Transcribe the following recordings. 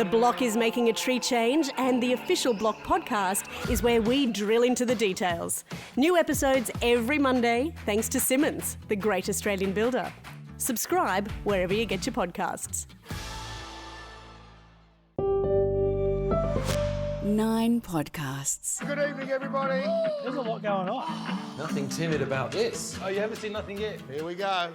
The Block is making a tree change, and the official Block podcast is where we drill into the details. New episodes every Monday, thanks to Simonds, the great Australian builder. Subscribe wherever you get your podcasts. 9 podcasts. Good evening, everybody. There's a lot going on. Nothing timid about this. Oh, you haven't seen nothing yet? Here we go.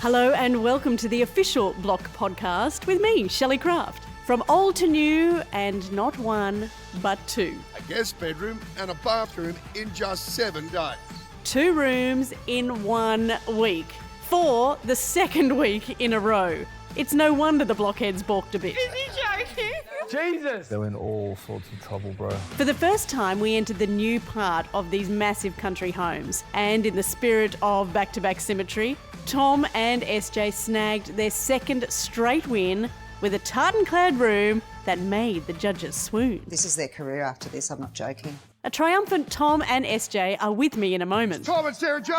Hello and welcome to the official Block podcast with me, Shelley Craft. From old to new, and not one, but two. A guest bedroom and a bathroom in just 7 days. 2 rooms in 1 week. For the second week in a row. It's no wonder the blockheads balked a bit. Is he joking? Jesus! They're in all sorts of trouble, bro. For the first time, we entered the new part of these massive country homes. And in the spirit of back-to-back symmetry, Tom and SJ snagged their second straight win with a tartan-clad room that made the judges swoon. This is their career after this, I'm not joking. A triumphant Tom and SJ are with me in a moment. Tom and Sarah Jane.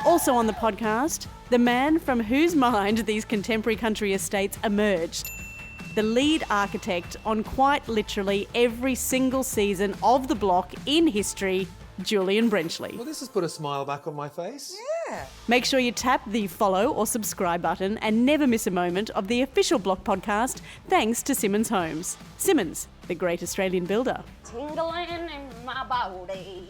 Also on the podcast, the man from whose mind these contemporary country estates emerged. The lead architect on quite literally every single season of The Block in history, Julian Brenchley. Well, this has put a smile back on my face. Yeah. Make sure you tap the follow or subscribe button and never miss a moment of the official Block podcast thanks to Simonds Homes. Simonds, the great Australian builder. Tingling in my body.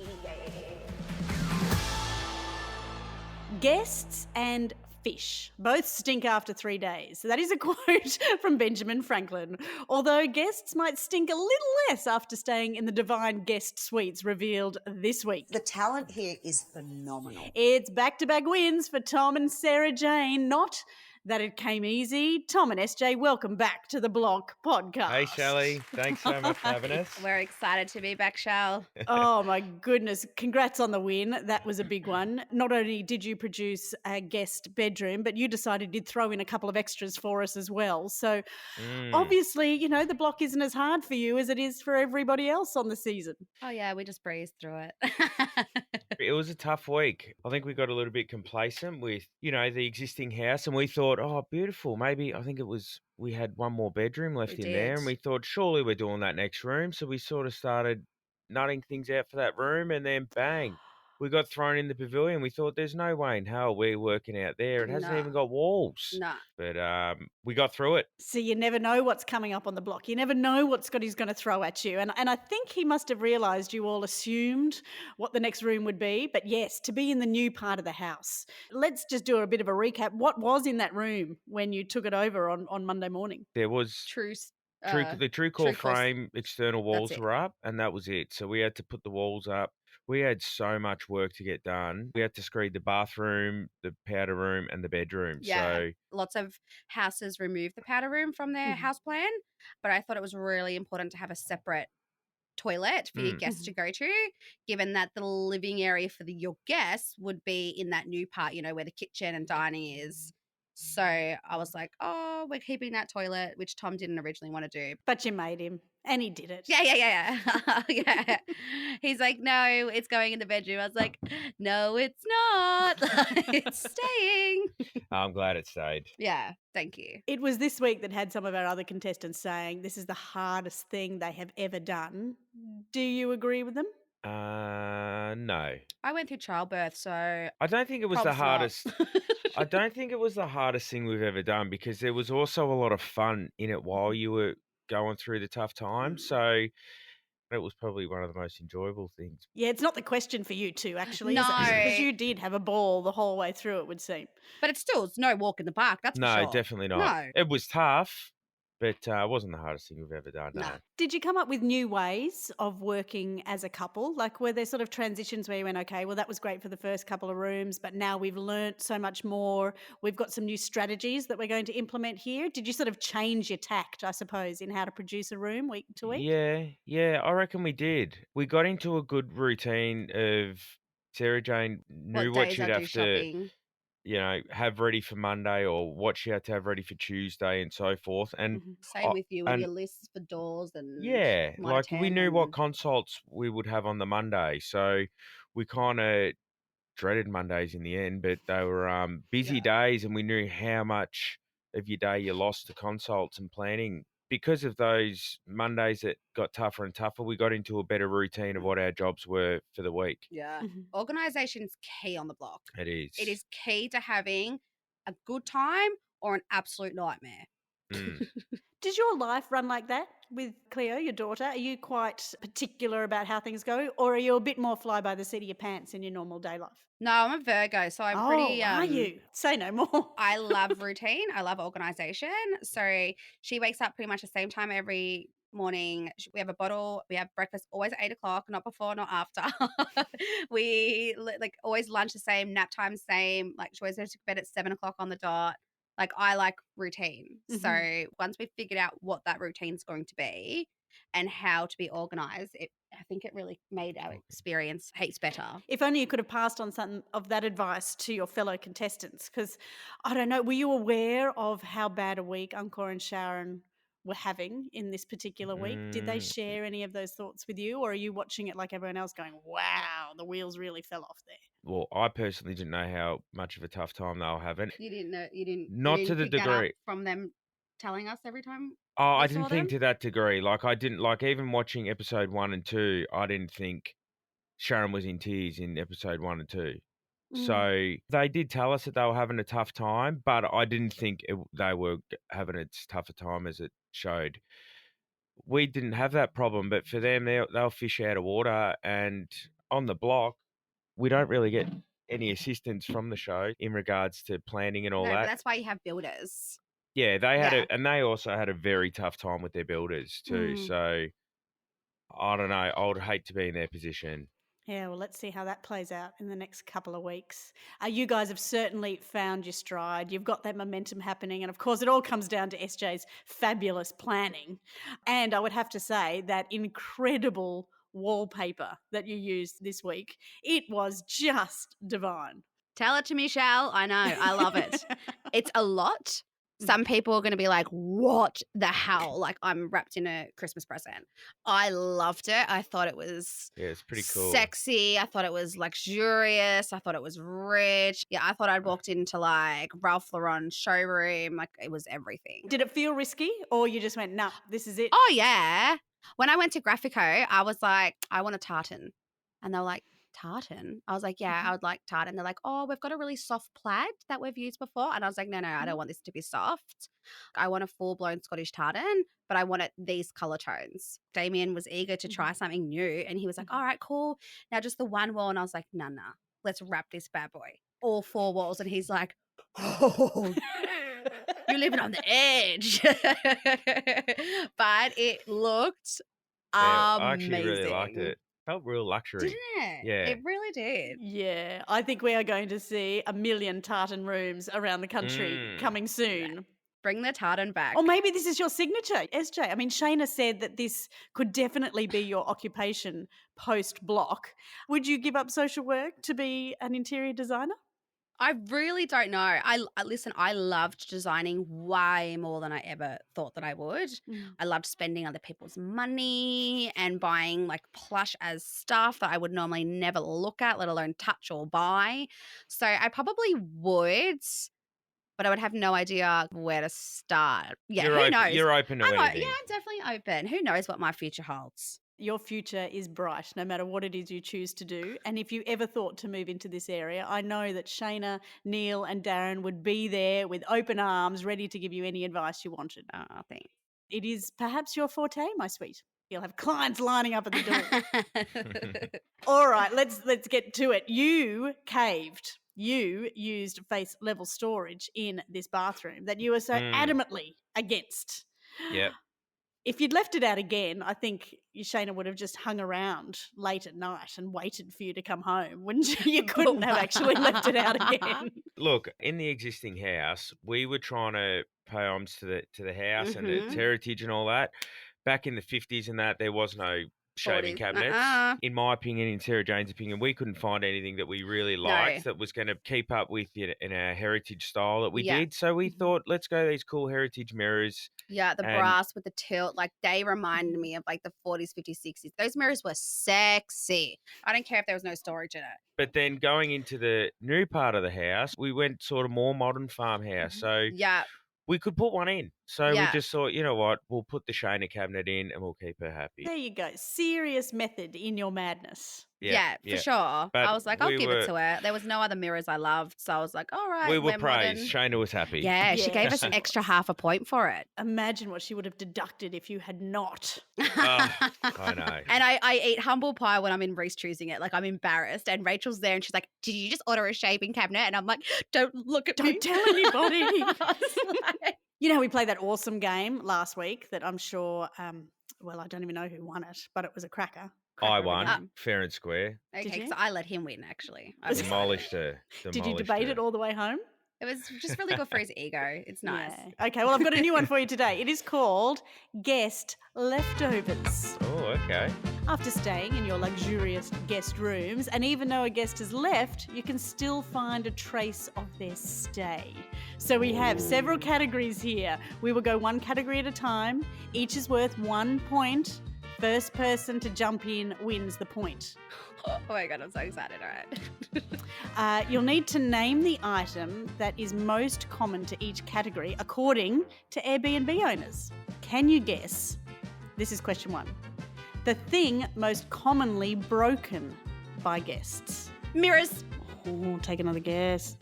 Guests and fish both stink after 3 days. That is a quote from Benjamin Franklin. Although guests might stink a little less after staying in the divine guest suites revealed this week. The talent here is phenomenal. It's back-to-back wins for Tom and Sarah Jane. Not that it came easy. Tom and SJ, welcome back to the Block podcast. Hey, Shelley. Thanks so much for having us. We're excited to be back, Shell. Oh my goodness. Congrats on the win. That was a big one. Not only did you produce a guest bedroom, but you decided you'd throw in a couple of extras for us as well. So obviously, you know, the Block isn't as hard for you as it is for everybody else on the season. Oh, yeah, we just breezed through it. It was a tough week. I think we got a little bit complacent with, you know, the existing house, and we thought, oh, beautiful. Maybe, I think it was, we had one more bedroom left We in there, did. and we thought, surely we're doing that next room. So we sort of started nutting things out for that room, and then bang, we got thrown in the pavilion. We thought, there's no way in hell we're working out there. It hasn't No. even got walls. No. But we got through it. So you never know what's coming up on the Block. You never know what Scotty's going to throw at you. And I think he must have realised you all assumed what the next room would be. But yes, to be in the new part of the house. Let's just do a bit of a recap. What was in that room when you took it over on Monday morning? There was the true core frame, external walls it. were up, and that was it. So we had to put the walls up. We had so much work to get done. We had to screed the bathroom, the powder room, and the bedroom. Yeah. So Lots of houses remove the powder room from their house plan, but I thought it was really important to have a separate toilet for your guests to go to, given that the living area for your guests would be in that new part, you know, where the kitchen and dining is. So I was like, oh, we're keeping that toilet, which Tom didn't originally want to do. But you made him. And he did it. Yeah. Yeah. He's like, no, it's going in the bedroom. I was like, no, it's not. It's staying. I'm glad it stayed. Yeah, thank you. It was this week that had some of our other contestants saying this is the hardest thing they have ever done. Do you agree with them? No. I went through childbirth, so I don't think it was the props not. hardest. I don't think it was the hardest thing we've ever done, because there was also a lot of fun in it while you were going through the tough times. So it was probably one of the most enjoyable things. Yeah, it's not the question for you two, actually, is No. it? Because you did have a ball the whole way through, it would seem. But it's no walk in the park, that's for No, sure. definitely not. No. It was tough, but it wasn't the hardest thing we've ever done. No. Did you come up with new ways of working as a couple? Like, were there sort of transitions where you went, okay, well, that was great for the first couple of rooms, but now we've learnt so much more. We've got some new strategies that we're going to implement here. Did you sort of change your tact, I suppose, in how to produce a room week to week? Yeah, I reckon we did. We got into a good routine of Sarah Jane knew what days she'd I do have to, shopping. you know, have ready for Monday, or what she had to have ready for Tuesday, and so forth. And Same with you with and your lists for doors and yeah, one like to we 10 knew what and- consults we would have on the Monday, so we kind of dreaded Mondays in the end, but they were busy days, and we knew how much of your day you lost to consults and planning because of those Mondays that got tougher and tougher, we got into a better routine of what our jobs were for the week. Yeah. Mhm. Organization's key on the block. It is. It is key to having a good time or an absolute nightmare. Mm. Does your life run like that with Cleo, your daughter? Are you quite particular about how things go, or are you a bit more fly by the seat of your pants in your normal day life? No, I'm a Virgo, so I'm pretty. Are you? Say no more. I love routine. I love organization. So she wakes up pretty much the same time every morning. We have a bottle. We have breakfast always at 8 o'clock, not before, not after. We like always lunch the same, nap time same. Like she always goes to bed at 7 o'clock on the dot. Like I like routine. So once we've figured out what that routine's going to be and how to be organized, I think it really made our experience heaps better. If only you could have passed on some of that advice to your fellow contestants, because I don't know, were you aware of how bad a week Encore and Sharon were having in this particular week? Did they share any of those thoughts with you, or are you watching it like everyone else going, wow, the wheels really fell off there? Well, I personally didn't know how much of a tough time they were having. You didn't know. You didn't. Not you to didn't the pick that up degree. from them telling us every time. Oh, I you didn't saw think them? to that degree. Like I didn't like even watching episode 1 and 2. I didn't think Sharon was in tears in episode 1 and 2. So they did tell us that they were having a tough time, but I didn't think they were having as tough a time as it showed. We didn't have that problem, but for them, they'll fish out of water. And on the block, we don't really get any assistance from the show in regards to planning and all No, but that. that's why you have builders. Yeah, they had Yeah. and they also had a very tough time with their builders too. So I don't know. I would hate to be in their position. Yeah, well, let's see how that plays out in the next couple of weeks. You guys have certainly found your stride. You've got that momentum happening. And of course, it all comes down to SJ's fabulous planning. And I would have to say that incredible wallpaper that you used this week, it was just divine. Tell it to me, Shal. I know. I love it. It's a lot. Some people are going to be like, what the hell? Like, I'm wrapped in a Christmas present. I loved it. I thought it was It's pretty cool. sexy. I thought it was luxurious. I thought it was rich. Yeah, I thought I'd walked into like Ralph Lauren showroom. Like, it was everything. Did it feel risky, or you just went, nah, this is it? Oh, yeah. When I went to Graphico, I was like, I want a tartan. And they were like, tartan? I was like, yeah, I would like tartan. They're like, oh, we've got a really soft plaid that we've used before. And I was like, no, I don't want this to be soft. I want a full-blown Scottish tartan, but I want it these color tones. Damien was eager to try something new. And he was like, all right, cool. Now just the one wall. And I was like, nah, let's wrap this bad boy. All 4 walls. And he's like, oh, you're living on the edge. But it looked Yeah, amazing. I actually really liked it. Felt real luxury. Didn't it? Yeah. It really did. Yeah, I think we are going to see 1 million tartan rooms around the country coming soon. Bring the tartan back. Or maybe this is your signature, SJ. I mean, Shayna said that this could definitely be your occupation post-block. Would you give up social work to be an interior designer? I really don't know. I listen, I loved designing way more than I ever thought that I would. I loved spending other people's money and buying like plush as stuff that I would normally never look at, let alone touch or buy. So I probably would, but I would have no idea where to start. Yeah, who knows? You're open to anything. Yeah, I'm definitely open. Who knows what my future holds? Your future is bright, no matter what it is you choose to do. And if you ever thought to move into this area, I know that Shayna, Neil and Darren would be there with open arms, ready to give you any advice you wanted. Oh, thanks. It is perhaps your forte, my sweet. You'll have clients lining up at the door. All right, let's get to it. You caved. You used face level storage in this bathroom that you were so adamantly against. Yep. If you'd left it out again, I think Shayna would have just hung around late at night and waited for you to come home, wouldn't you? You couldn't have actually left it out again. Look, in the existing house, we were trying to pay homage to the house and its heritage and all that. Back in the 50s and that, there was no shaving 40s. cabinets. In my opinion, in Sarah Jane's opinion, we couldn't find anything that we really liked that was going to keep up with in our heritage style that we did. So we thought, let's go these cool heritage mirrors. Yeah, the brass with the tilt, like they reminded me of like the 40s, 50s, 60s. Those mirrors were sexy. I don't care if there was no storage in it. But then going into the new part of the house, we went sort of more modern farmhouse. So yeah, we could put one in. So we Yeah. just thought, you know what, we'll put the Shayna cabinet in and we'll keep her happy. There you go. Serious method in your madness. Yeah, for sure. But I was like, I'll we give were- it to her. There was no other mirrors I loved, so I was like, all right, we were we're modern. praised. Shayna was happy. Yeah, she gave us Yeah. an extra half a point for it. Imagine what she would have deducted if you had not. I know. And I eat humble pie when I'm in Reese choosing it. Like, I'm embarrassed. And Rachel's there and she's like, did you just order a shaving cabinet? And I'm like, don't look at me. Don't tell anybody. I was like, You know how we played that awesome game last week that I'm sure, well, I don't even know who won it, but it was a cracker. I Cracker of a won, game. fair and square. Did okay, you? so I let him win, actually. I was Demolished her. Did you debate it all the way home? It was just really good for his ego. It's nice. Yeah. Okay, well, I've got a new one for you today. It is called Guest Leftovers. Oh, okay. After staying in your luxurious guest rooms, and even though a guest has left, you can still find a trace of their stay. So we have several categories here. We will go one category at a time. Each is worth 1 point. First person to jump in wins the point. Oh my God, I'm so excited. All right. You'll need to name the item that is most common to each category according to Airbnb owners. Can you guess? This is question 1. The thing most commonly broken by guests. Mirrors. Oh, take another guess.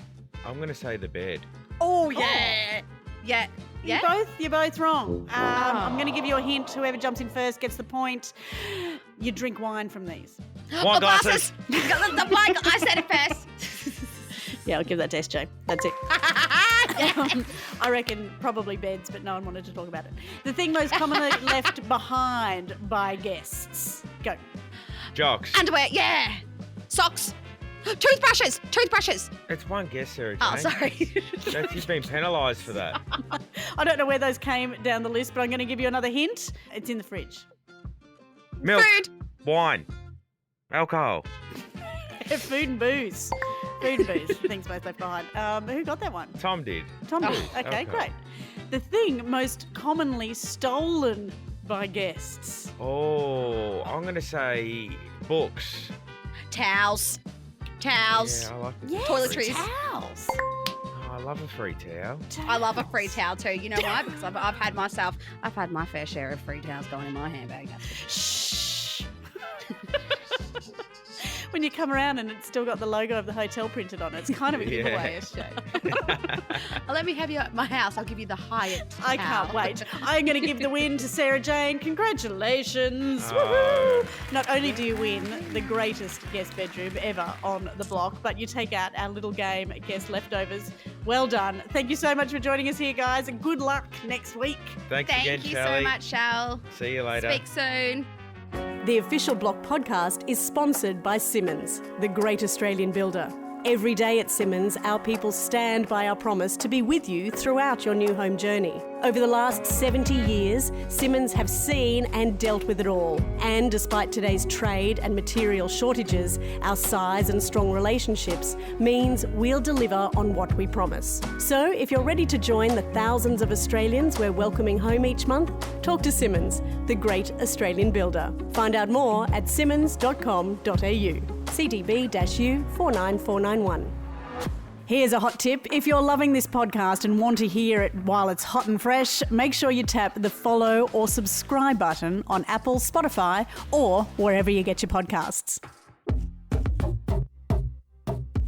I'm going to say the bed. Oh, yeah. Yeah. Yeah. You're both wrong. I'm going to give you a hint. Whoever jumps in first gets the point. You drink wine from these. Wine glasses. The wine. I said it first. Yeah, I'll give that to SJ. That's it. I reckon probably beds, but no one wanted to talk about it. The thing most commonly left behind by guests. Go. Jocks. Underwear. Yeah. Socks. Toothbrushes. Toothbrushes. It's one guess, Sarah Jane. Oh, sorry. You've been penalised for that. I don't know where those came down the list, but I'm going to give you another hint. It's in the fridge. Milk. Food. Wine. Alcohol. Food and booze. Food and booze. Things both left behind. Who got that one? Tom did. Tom did. Oh, okay, great. The thing most commonly stolen by guests. Oh, I'm going to say books. Towels. Towels. Yeah, I like the Yes, Toiletries. towels. Oh, I love a free towel. I love a free towel too. You know why? Because I've had my fair share of free towels going in my handbag. Shh. When you come around and it's still got the logo of the hotel printed on it, it's kind of a giveaway, SJ. Let me have you at my house. I'll give you the Hyatt. I can't towel. wait. I'm going to give the win to Sarah Jane. Congratulations. Oh. Woohoo. Not only do you win the greatest guest bedroom ever on the block, but you take out our little game, Guest Leftovers. Well done. Thank you so much for joining us here, guys, and good luck next week. Thanks Thank again, you Shelley. so much, Shell. See you later. Speak soon. The Official Block podcast is sponsored by Simonds, the great Australian builder. Every day at Simonds, our people stand by our promise to be with you throughout your new home journey. Over the last 70 years, Simonds have seen and dealt with it all. And despite today's trade and material shortages, our size and strong relationships means we'll deliver on what we promise. So if you're ready to join the thousands of Australians we're welcoming home each month, talk to Simonds, the great Australian builder. Find out more at simonds.com.au. CDB-U 49491. Here's a hot tip. If you're loving this podcast and want to hear it while it's hot and fresh, make sure you tap the follow or subscribe button on Apple, Spotify, or wherever you get your podcasts.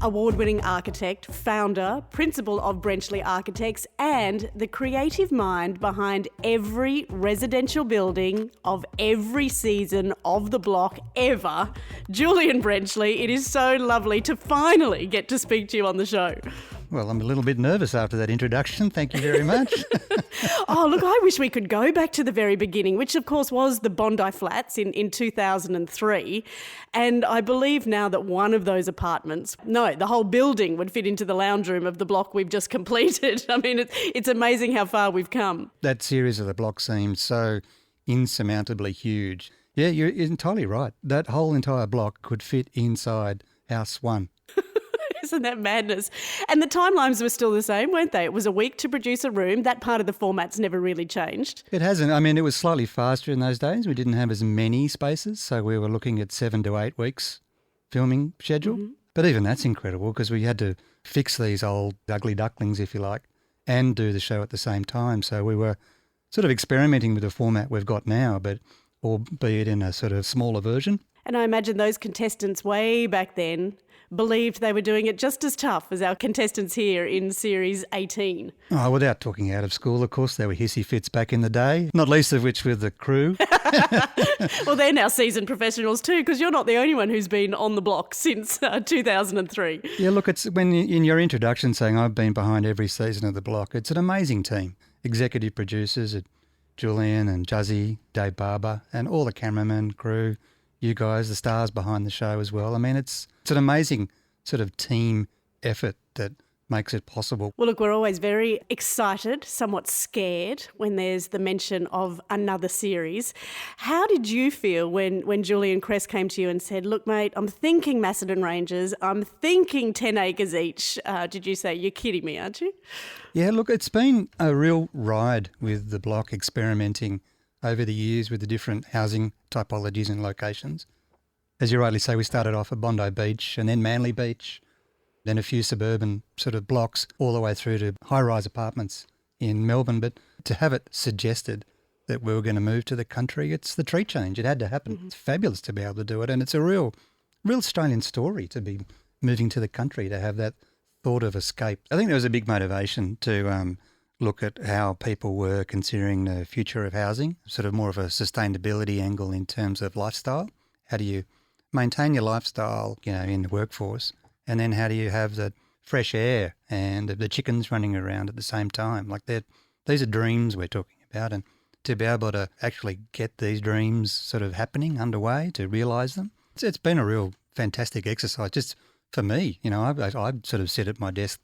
Award-winning architect, founder, principal of Brenchley Architects, and the creative mind behind every residential building of every season of the block ever, Julian Brenchley. It is so lovely to finally get to speak to you on the show. Well, I'm a little bit nervous after that introduction. Thank you very much. Oh, look, I wish we could go back to the very beginning, which of course was the Bondi Flats in 2003. And I believe now that one of those apartments, no, the whole building would fit into the lounge room of the block we've just completed. I mean, it's amazing how far we've come. That series of the block seems so insurmountably huge. Yeah, you're entirely right. That whole entire block could fit inside House 1. Isn't that madness? And the timelines were still the same, weren't they? It was a week to produce a room. That part of the format's never really changed. It hasn't. I mean, it was slightly faster in those days. We didn't have as many spaces, so we were looking at 7 to 8 weeks filming schedule. Mm-hmm. But even that's incredible because we had to fix these old ugly ducklings, if you like, and do the show at the same time. So we were sort of experimenting with the format we've got now, but albeit in a sort of smaller version. And I imagine those contestants way back then believed they were doing it just as tough as our contestants here in Series 18. Oh, without talking out of school, of course, there were hissy fits back in the day, not least of which with the crew. Well, they're now seasoned professionals too, because you're not the only one who's been on the block since 2003. Yeah, look, it's when in your introduction saying I've been behind every season of the block, it's an amazing team. Executive producers, Julian and Juzzy, Dave Barber, and all the cameramen, crew, you guys, the stars behind the show as well. I mean, it's an amazing sort of team effort that makes it possible. Well, look, we're always very excited, somewhat scared when there's the mention of another series. How did you feel when Julian Cress came to you and said, look, mate, I'm thinking Macedon Ranges, I'm thinking 10 acres each? Did you say, you're kidding me, aren't you? Yeah, look, it's been a real ride with the block, experimenting over the years with the different housing typologies and locations. As you rightly say, we started off at Bondi Beach and then Manly Beach, then a few suburban sort of blocks all the way through to high-rise apartments in Melbourne. But to have it suggested that we were going to move to the country, it's the tree change. It had to happen. Mm-hmm. It's fabulous to be able to do it. And it's a real Australian story to be moving to the country, to have that thought of escape. I think there was a big motivation to look at how people were considering the future of housing, sort of more of a sustainability angle in terms of lifestyle. How do you maintain your lifestyle, in the workforce? And then how do you have the fresh air and the chickens running around at the same time? Like these are dreams we're talking about. And to be able to actually get these dreams sort of happening, underway, to realise them, it's been a real fantastic exercise just for me. I sort of sit at my desk,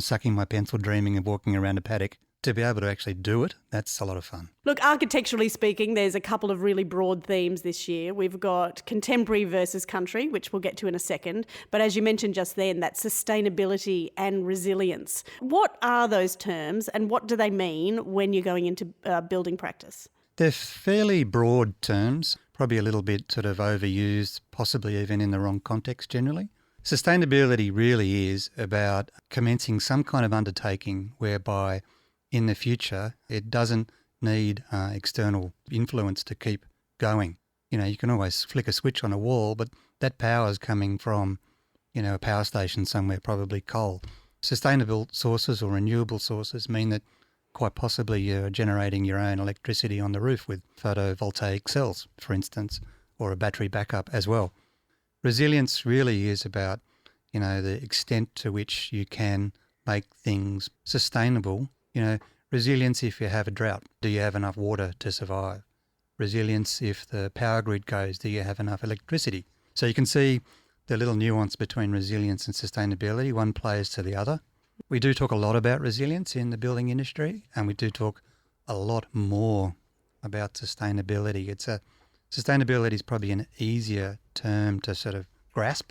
sucking my pencil, dreaming of walking around a paddock. To be able to actually do it, that's a lot of fun. Look, architecturally speaking, there's a couple of really broad themes this year. We've got contemporary versus country, which we'll get to in a second. But as you mentioned just then, that sustainability and resilience. What are those terms and what do they mean when you're going into building practice? They're fairly broad terms, probably a little bit sort of overused, possibly even in the wrong context generally. Sustainability really is about commencing some kind of undertaking whereby in the future it doesn't need external influence to keep going. You can always flick a switch on a wall, but that power is coming from, a power station somewhere, probably coal. Sustainable sources or renewable sources mean that quite possibly you're generating your own electricity on the roof with photovoltaic cells, for instance, or a battery backup as well. Resilience really is about, the extent to which you can make things sustainable. Resilience if you have a drought, do you have enough water to survive? Resilience if the power grid goes, do you have enough electricity? So you can see the little nuance between resilience and sustainability. One plays to the other. We do talk a lot about resilience in the building industry, and we do talk a lot more about sustainability. Sustainability is probably an easier term to sort of grasp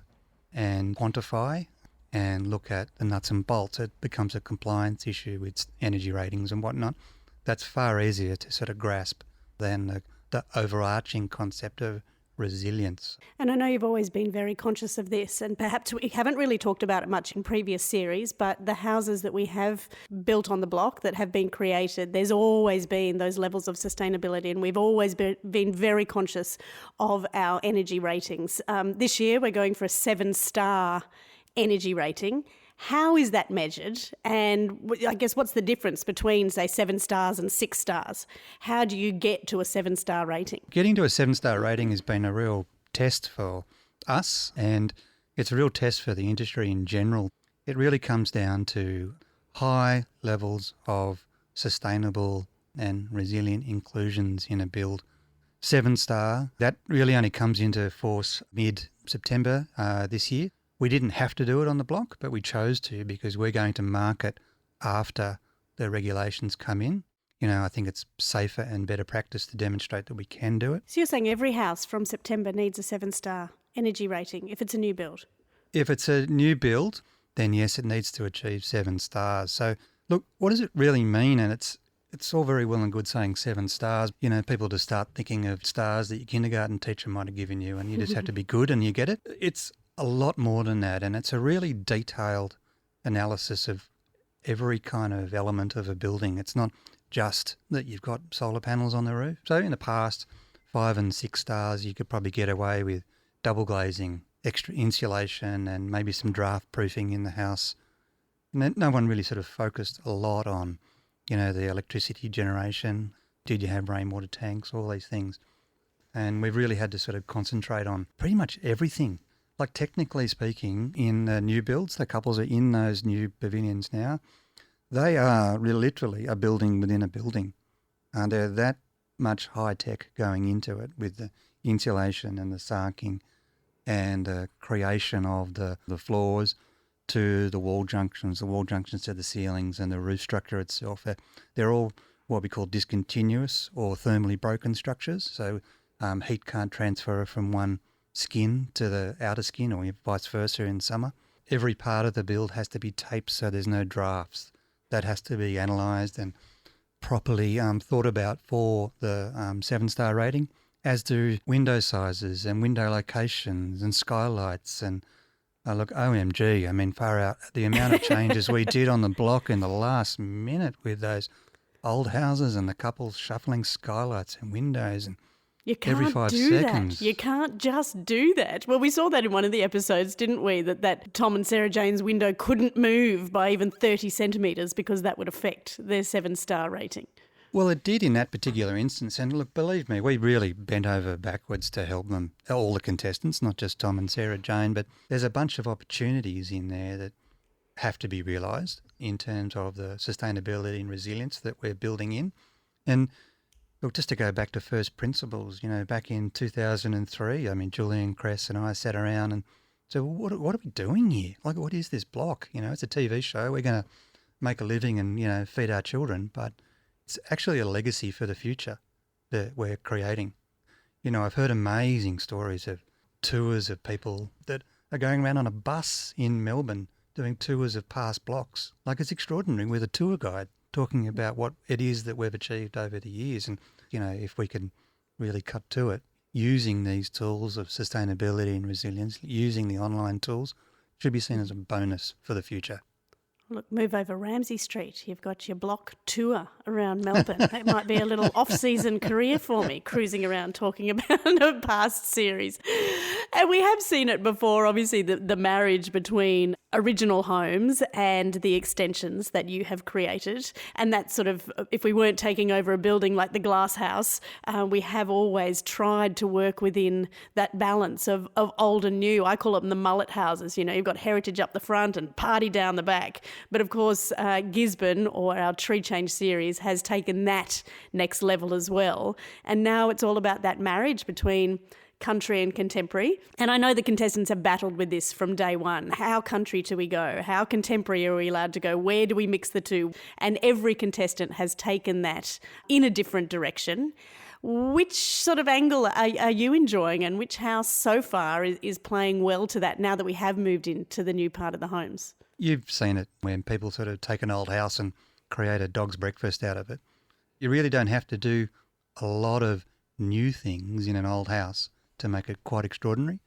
and quantify and look at the nuts and bolts. It becomes a compliance issue with energy ratings and whatnot. That's far easier to sort of grasp than the overarching concept of resilience. And I know you've always been very conscious of this, and perhaps we haven't really talked about it much in previous series, but the houses that we have built on the block that have been created, there's always been those levels of sustainability, and we've always been very conscious of our energy ratings. This year we're going for a 7-star energy rating. How is that measured? And I guess what's the difference between, say, 7 stars and 6 stars? How do you get to a 7-star rating? Getting to a 7-star rating has been a real test for us, and it's a real test for the industry in general. It really comes down to high levels of sustainable and resilient inclusions in a build. 7-star, that really only comes into force mid-September this year. We didn't have to do it on the block, but we chose to because we're going to market after the regulations come in. I think it's safer and better practice to demonstrate that we can do it. So you're saying every house from September needs a 7-star energy rating if it's a new build? If it's a new build, then yes, it needs to achieve 7 stars. So look, what does it really mean? And it's all very well and good saying 7 stars. People just start thinking of stars that your kindergarten teacher might have given you and you just have to be good and you get it. It's a lot more than that, and it's a really detailed analysis of every kind of element of a building. It's not just that you've got solar panels on the roof. So in the past, 5 and 6 stars, you could probably get away with double glazing, extra insulation and maybe some draft proofing in the house. And no one really sort of focused a lot on, the electricity generation. Did you have rainwater tanks, all these things. And we've really had to sort of concentrate on pretty much everything. Like technically speaking, in the new builds, the couples are in those new pavilions now. They are literally a building within a building. They're that much high tech going into it with the insulation and the sarking and the creation of the floors to the wall junctions to the ceilings and the roof structure itself. They're all what we call discontinuous or thermally broken structures. So heat can't transfer from one skin to the outer skin or vice versa in summer. Every part of the build has to be taped so there's no drafts. That has to be analysed and properly thought about for the 7-star rating, as do window sizes and window locations and skylights. And look, OMG, I mean, far out, the amount of changes we did on the block in the last minute with those old houses and the couples shuffling skylights and windows and you can't every 5 do seconds. that. You can't just do that. Well, we saw that in one of the episodes, didn't we? That Tom and Sarah Jane's window couldn't move by even 30 centimetres because that would affect their 7-star rating. Well, it did in that particular instance. And look, believe me, we really bent over backwards to help them, all the contestants, not just Tom and Sarah Jane, but there's a bunch of opportunities in there that have to be realised in terms of the sustainability and resilience that we're building in. And look, just to go back to first principles, back in 2003, I mean, Julian, Cress and I sat around and said, well, what are we doing here? Like, what is this block? It's a TV show. We're going to make a living and, feed our children, but it's actually a legacy for the future that we're creating. I've heard amazing stories of tours of people that are going around on a bus in Melbourne doing tours of past blocks. Like, it's extraordinary with a tour guide talking about what it is that we've achieved over the years. And, if we can really cut to it, using these tools of sustainability and resilience, using the online tools, should be seen as a bonus for the future. Look, move over Ramsay Street. You've got your block tour around Melbourne. That might be a little off-season career for me, cruising around talking about a past series. And we have seen it before, obviously, the marriage between original homes and the extensions that you have created. And that sort of, if we weren't taking over a building like the Glass House, we have always tried to work within that balance of old and new. I call them the mullet houses. You've got heritage up the front and party down the back. But of course, Gisborne, or our Tree Change series, has taken that next level as well. And now it's all about that marriage between country and contemporary. And I know the contestants have battled with this from day one. How country do we go? How contemporary are we allowed to go? Where do we mix the two? And every contestant has taken that in a different direction. Which sort of angle are you enjoying, and which house so far is playing well to that now that we have moved into the new part of the homes? You've seen it when people sort of take an old house and create a dog's breakfast out of it. You really don't have to do a lot of new things in an old house to make it quite extraordinary.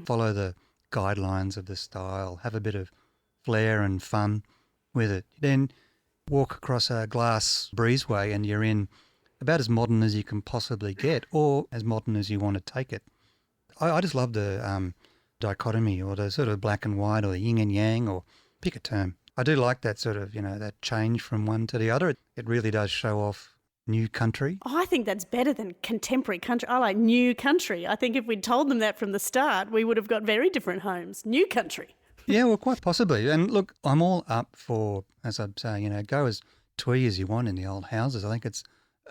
Follow the guidelines of the style, have a bit of flair and fun with it. Then walk across a glass breezeway and you're in about as modern as you can possibly get, or as modern as you want to take it. I just love the dichotomy, or the sort of black and white, or the yin and yang, or pick a term. I do like that sort of, that change from one to the other. It really does show off new country. Oh, I think that's better than contemporary country. I like new country. I think if we'd told them that from the start, we would have got very different homes. New country. Yeah, well, quite possibly. And look, I'm all up for, as I'm saying, go as twee as you want in the old houses. I think it's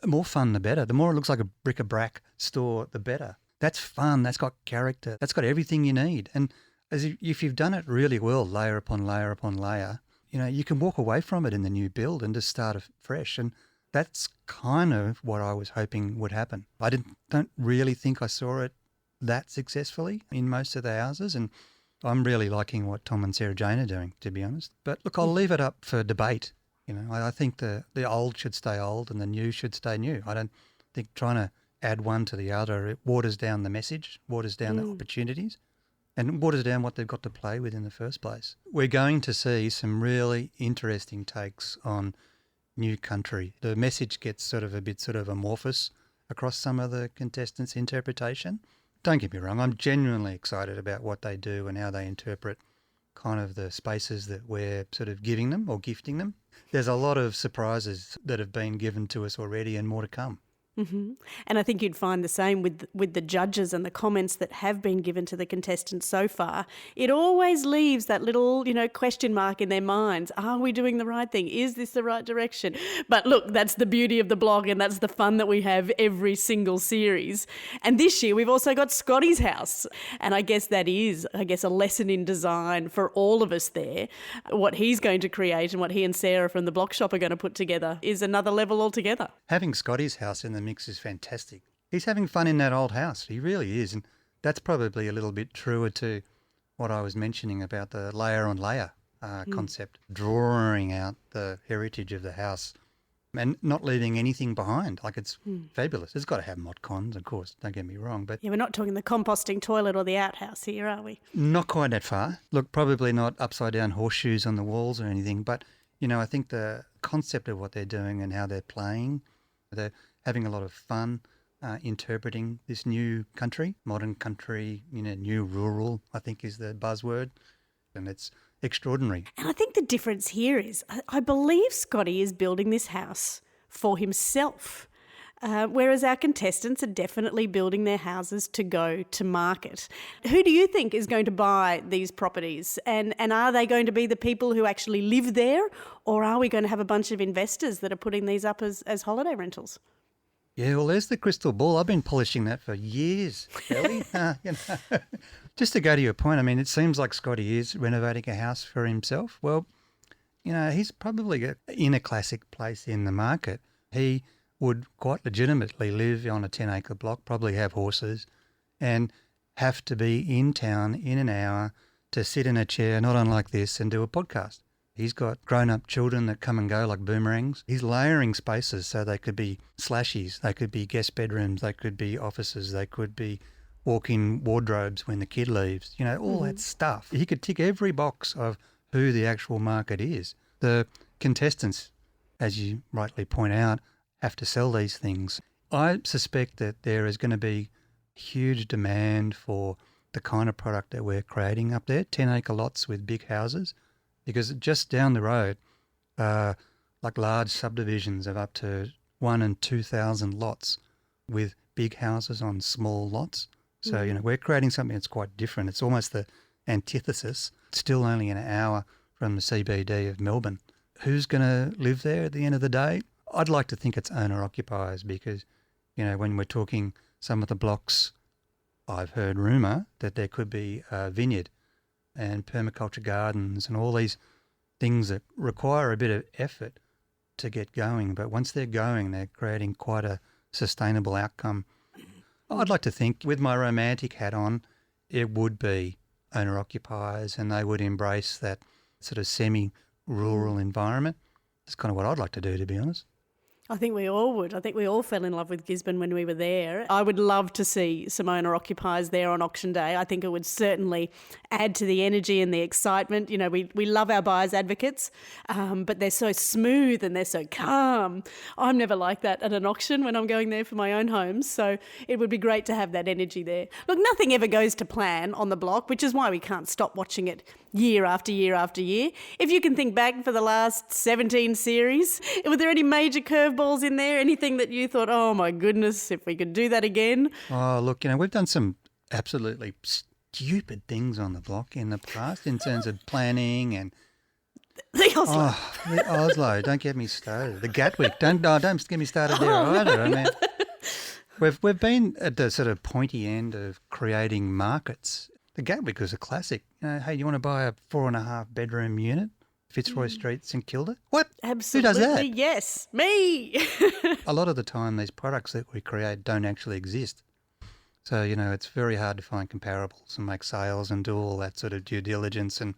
more fun, the better. The more it looks like a bric-a-brac store, the better. That's fun. That's got character. That's got everything you need. And if you've done it really well, layer upon layer upon layer, you can walk away from it in the new build and just start afresh. And that's kind of what I was hoping would happen. I don't really think I saw it that successfully in most of the houses, and I'm really liking what Tom and Sarah Jane are doing, to be honest. But look, I'll leave it up for debate. I think the old should stay old and the new should stay new. I don't think trying to add one to the other, it waters down the message, waters down the opportunities. and waters down what they've got to play with in the first place. We're going to see some really interesting takes on new country. The message gets sort of a bit sort of amorphous across some of the contestants' interpretation. Don't get me wrong, I'm genuinely excited about what they do and how they interpret kind of the spaces that we're sort of giving them or gifting them. There's a lot of surprises that have been given to us already and more to come. Mm-hmm. And I think you'd find the same with the judges and the comments that have been given to the contestants so far. It always leaves that little, question mark in their minds. Are we doing the right thing? Is this the right direction? But look, that's the beauty of the blog, and that's the fun that we have every single series. And this year we've also got Scotty's house. And I guess that is, a lesson in design for all of us there. What he's going to create and what he and Sarah from the Block Shop are going to put together is another level altogether. Having Scotty's house in the mix is fantastic. He's having fun in that old house. He really is. And that's probably a little bit truer to what I was mentioning about the layer on layer concept, drawing out the heritage of the house and not leaving anything behind. Like, it's fabulous. It's got to have mod cons, of course, don't get me wrong. But yeah, we're not talking the composting toilet or the outhouse here, are we? Not quite that far. Look, probably not upside down horseshoes on the walls or anything, but, I think the concept of what they're doing and how they're playing, they're having a lot of fun interpreting this new country, modern country, new rural, I think is the buzzword, and it's extraordinary. And I think the difference here is I believe Scotty is building this house for himself, whereas our contestants are definitely building their houses to go to market. Who do you think is going to buy these properties? And are they going to be the people who actually live there, or are we going to have a bunch of investors that are putting these up as holiday rentals? Yeah, well, there's the crystal ball. I've been polishing that for years, Ellie. Just to go to your point, I mean, it seems like Scotty is renovating a house for himself. Well, he's probably in a classic place in the market. He would quite legitimately live on a 10-acre block, probably have horses, and have to be in town in an hour to sit in a chair, not unlike this, and do a podcast. He's got grown-up children that come and go like boomerangs. He's layering spaces so they could be slashies, they could be guest bedrooms, they could be offices, they could be walk-in wardrobes when the kid leaves, all that stuff. He could tick every box of who the actual market is. The contestants, as you rightly point out, have to sell these things. I suspect that there is going to be huge demand for the kind of product that we're creating up there, 10-acre lots with big houses. Because just down the road, like large subdivisions of up to 1,000 and 2,000 lots with big houses on small lots. So, we're creating something that's quite different. It's almost the antithesis. It's still only an hour from the CBD of Melbourne. Who's going to live there at the end of the day? I'd like to think it's owner-occupiers because, when we're talking some of the blocks, I've heard rumour that there could be a vineyard and permaculture gardens and all these things that require a bit of effort to get going. But once they're going, they're creating quite a sustainable outcome. I'd like to think, with my romantic hat on, it would be owner-occupiers and they would embrace that sort of semi-rural environment. That's kind of what I'd like to do, to be honest. I think we all would. I think we all fell in love with Gisborne when we were there. I would love to see some owner-occupiers there on auction day. I think it would certainly add to the energy and the excitement. We love our buyers advocates, but they're so smooth and they're so calm. I'm never like that at an auction when I'm going there for my own homes, so it would be great to have that energy there. Look, nothing ever goes to plan on the block, which is why we can't stop watching it year after year after year. If you can think back for the last 17 series, were there any major curveballs in there? Anything that you thought, oh my goodness, if we could do that again? Oh, look, we've done some absolutely stupid things on the block in the past in terms of planning and the Oslo. The Oslo, don't get me started. The Gatwick, don't get me started there either. I mean, we've been at the sort of pointy end of creating markets. The Gatwick was a classic. Hey, you want to buy a 4.5 bedroom unit? Fitzroy Street, St Kilda? What? Absolutely. Who does that? Yes, me. A lot of the time, these products that we create don't actually exist. So, it's very hard to find comparables and make sales and do all that sort of due diligence and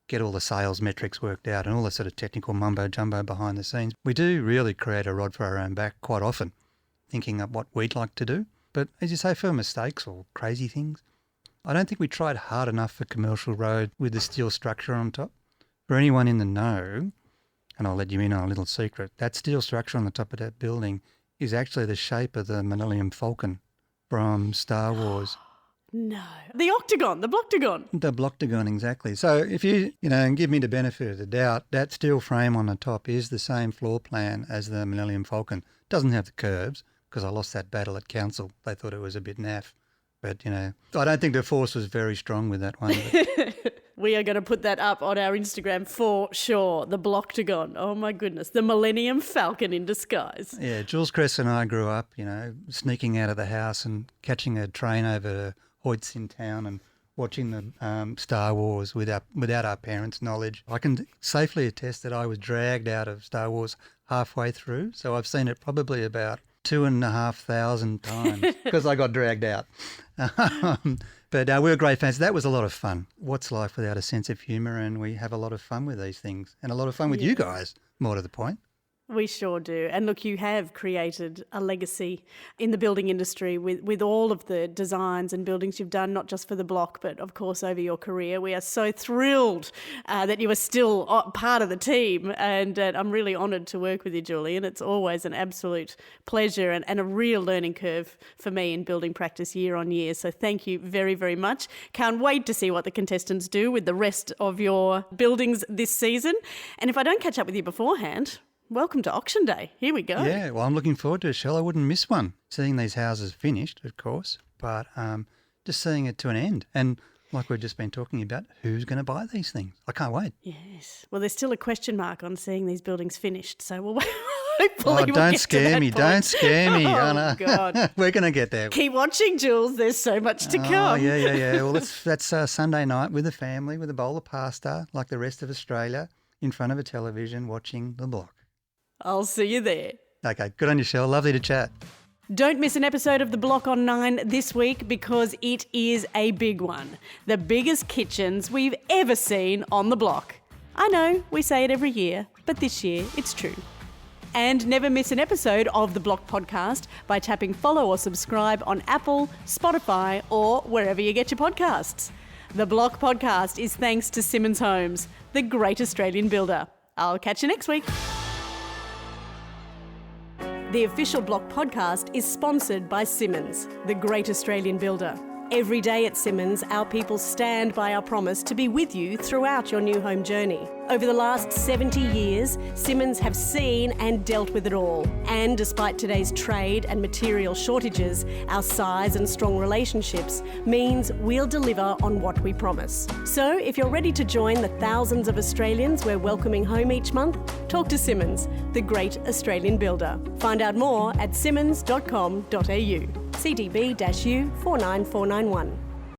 get all the sales metrics worked out and all the sort of technical mumbo-jumbo behind the scenes. We do really create a rod for our own back quite often, thinking up what we'd like to do. But as you say, for mistakes or crazy things, I don't think we tried hard enough for Commercial Road with the steel structure on top. For anyone in the know, and I'll let you in on a little secret, that steel structure on the top of that building is actually the shape of the Millennium Falcon from Star Wars. No. The octagon, the bloctagon. The bloctagon, exactly. So if you give me the benefit of the doubt, that steel frame on the top is the same floor plan as the Millennium Falcon. Doesn't have the curves because I lost that battle at council. They thought it was a bit naff. But, I don't think the force was very strong with that one. We are going to put that up on our Instagram for sure. The bloctagon. Oh, my goodness. The Millennium Falcon in disguise. Yeah, Jules Cress and I grew up, sneaking out of the house and catching a train over to Hoyts in town and watching the Star Wars without our parents' knowledge. I can safely attest that I was dragged out of Star Wars halfway through, so I've seen it probably about 2,500 times because I got dragged out. But we were great fans. That was a lot of fun. What's life without a sense of humour? And we have a lot of fun with these things and a lot of fun with you guys, more to the point. We sure do. And look, you have created a legacy in the building industry with all of the designs and buildings you've done, not just for the block, but of course over your career. We are so thrilled that you are still part of the team, and I'm really honoured to work with you, Julian. It's always an absolute pleasure and a real learning curve for me in building practice year on year. So thank you very, very much. Can't wait to see what the contestants do with the rest of your buildings this season. And if I don't catch up with you beforehand, welcome to auction day. Here we go. Yeah, well, I'm looking forward to it, Shell. I wouldn't miss one. Seeing these houses finished, of course, but just seeing it to an end. And like we've just been talking about, who's going to buy these things? I can't wait. Yes. Well, there's still a question mark on seeing these buildings finished, so we'll hopefully we'll don't get scare to that me. point. Don't scare me, Oh, Anna. God. We're going to get there. Keep watching, Jules. There's so much to come. Oh, yeah. Well, that's Sunday night with the family, with a bowl of pasta, like the rest of Australia, in front of a television, watching The Block. I'll see you there. Okay, good on you, Shell. Lovely to chat. Don't miss an episode of The Block on 9 this week because it is a big one. The biggest kitchens we've ever seen on the block. I know, we say it every year, but this year it's true. And never miss an episode of The Block podcast by tapping follow or subscribe on Apple, Spotify, or wherever you get your podcasts. The Block podcast is thanks to Simonds Homes, the great Australian builder. I'll catch you next week. The official Block podcast is sponsored by Simonds, the great Australian builder. Every day at Simonds, our people stand by our promise to be with you throughout your new home journey. Over the last 70 years, Simonds have seen and dealt with it all. And despite today's trade and material shortages, our size and strong relationships means we'll deliver on what we promise. So if you're ready to join the thousands of Australians we're welcoming home each month, talk to Simonds, the great Australian builder. Find out more at simonds.com.au. CDB-U 49491.